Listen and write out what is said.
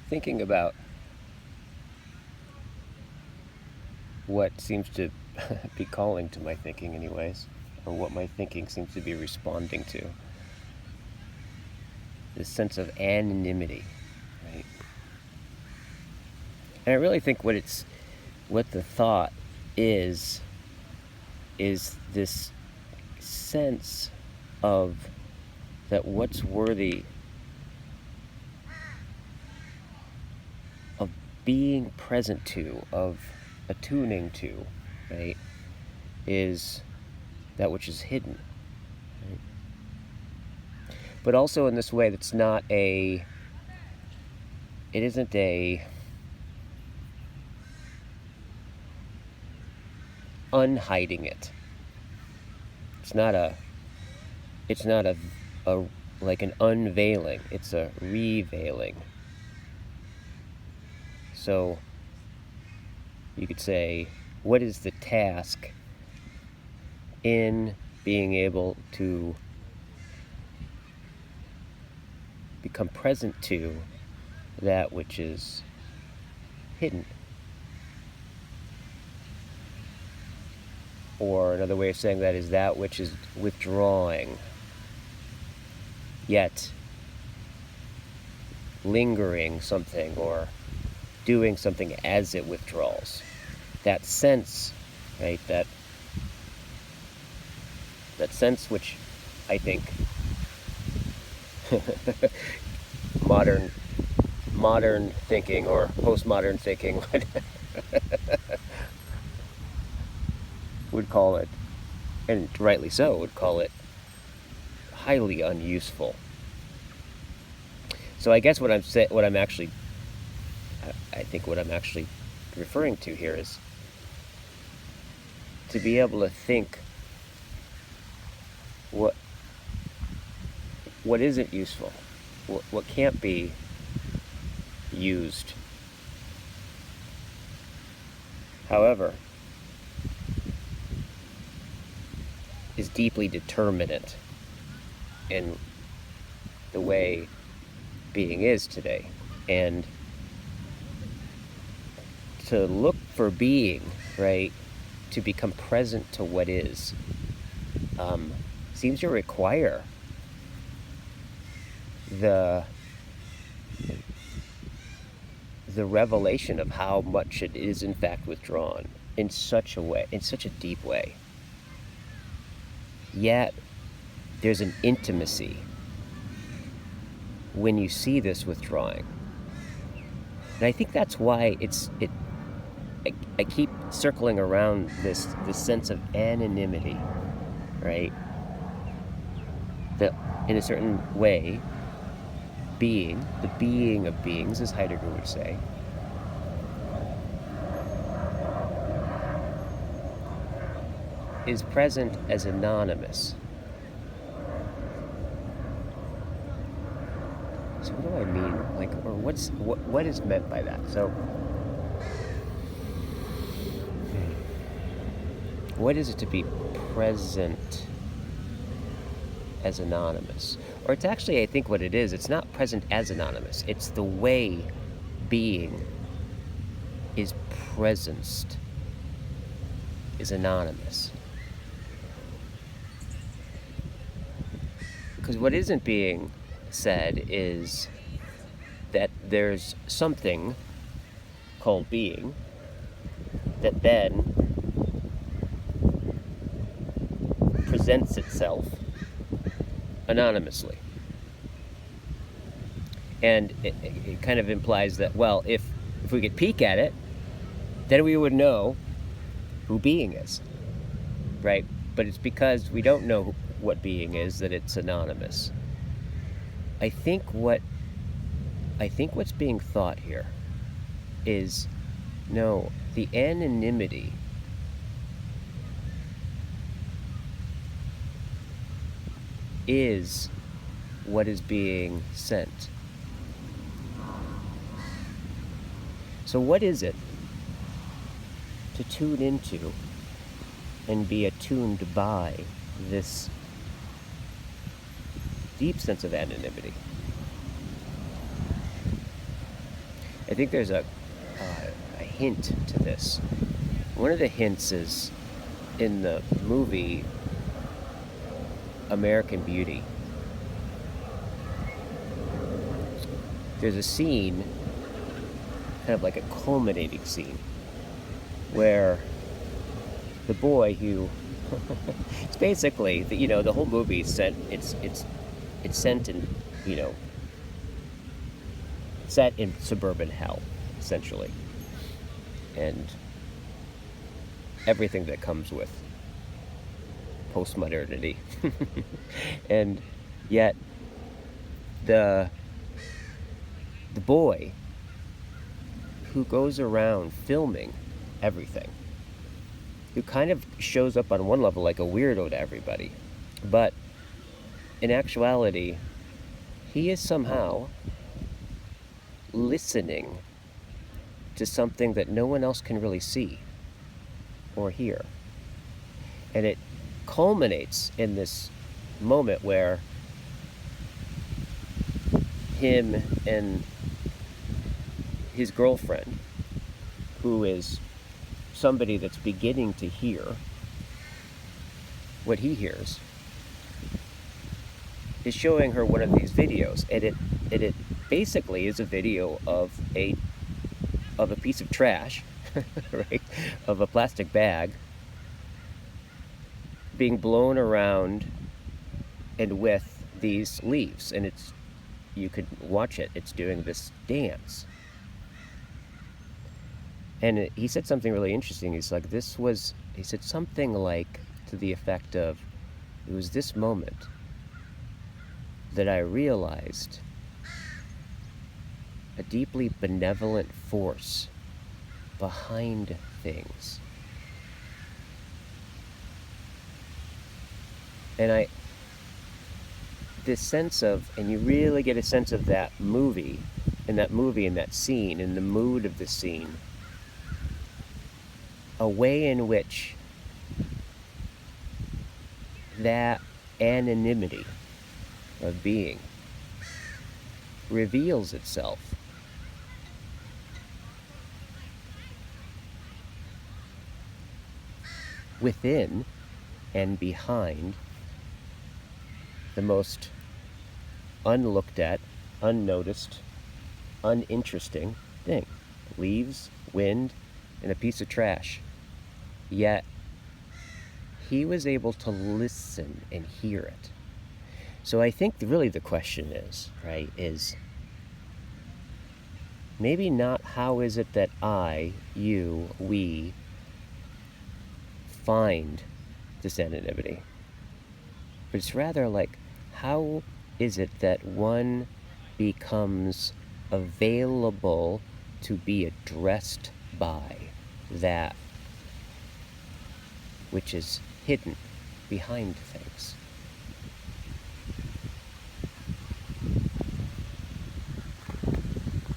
thinking about what seems to be calling to my thinking, anyways, or what my thinking seems to be responding to. This sense of anonymity, right? And I really think what the thought is this sense of that what's worthy of being present to, of attuning to, right, is that which is hidden. Right? But also in this way that's not it isn't a unhiding it. It's not a like an unveiling, it's a reveiling. So you could say, what is the task in being able to become present to that which is hidden? Or another way of saying that is that which is withdrawing, yet lingering something or doing something as it withdraws. That sense, right, that sense which I think modern thinking or postmodern thinking would call it, and rightly so, would call it highly unuseful. So I guess what I'm actually referring to here is to be able to think what isn't useful, what can't be used. However, is deeply determinate in the way being is today. And to look for being, right, to become present to what is, seems to require the revelation of how much it is in fact withdrawn in such a deep way. Yet there's an intimacy when you see this withdrawing. And I think that's why I keep circling around this sense of anonymity, right? That in a certain way, the being of beings, as Heidegger would say, is present as anonymous. So what do I mean? Like, or what is meant by that? So what is it to be present as anonymous? Or it's actually, I think what it is, it's not present as anonymous. It's the way being is presenced is anonymous. Because what isn't being said is that there's something called being that then presents itself anonymously. And it kind of implies that, well, if we could peek at it, then we would know who being is, right? But it's because we don't know what being is that it's anonymous. I think what's being thought here is, no, the anonymity is what is being sent. So what is it to tune into and be attuned by this deep sense of anonymity? I think there's a hint to this. One of the hints is in the movie American Beauty. There's a scene, kind of like a culminating scene, where the boy who it's basically the whole movie is set it's sent in you know set in suburban hell, essentially, and everything that comes with postmodernity. And yet the boy who goes around filming everything, who kind of shows up on one level like a weirdo to everybody, but in actuality he is somehow listening to something that no one else can really see or hear. And it culminates in this moment where him and his girlfriend, who is somebody that's beginning to hear what he hears, is showing her one of these videos, and it basically is a video of a piece of trash, right, of a plastic bag being blown around and with these leaves, and you could watch it. It's doing this dance. And he said something really interesting. He's like, he said something like to the effect of, it was this moment that I realized a deeply benevolent force behind things. And this sense of, and you really get a sense of that movie, in that scene, in the mood of the scene, a way in which that anonymity of being reveals itself within and behind the most unlooked at, unnoticed, uninteresting thing. Leaves, wind, and a piece of trash. Yet he was able to listen and hear it. So I think really the question is, right, is maybe not how is it that I, you, we find this anonymity, but it's rather like, how is it that one becomes available to be addressed by that which is hidden behind things?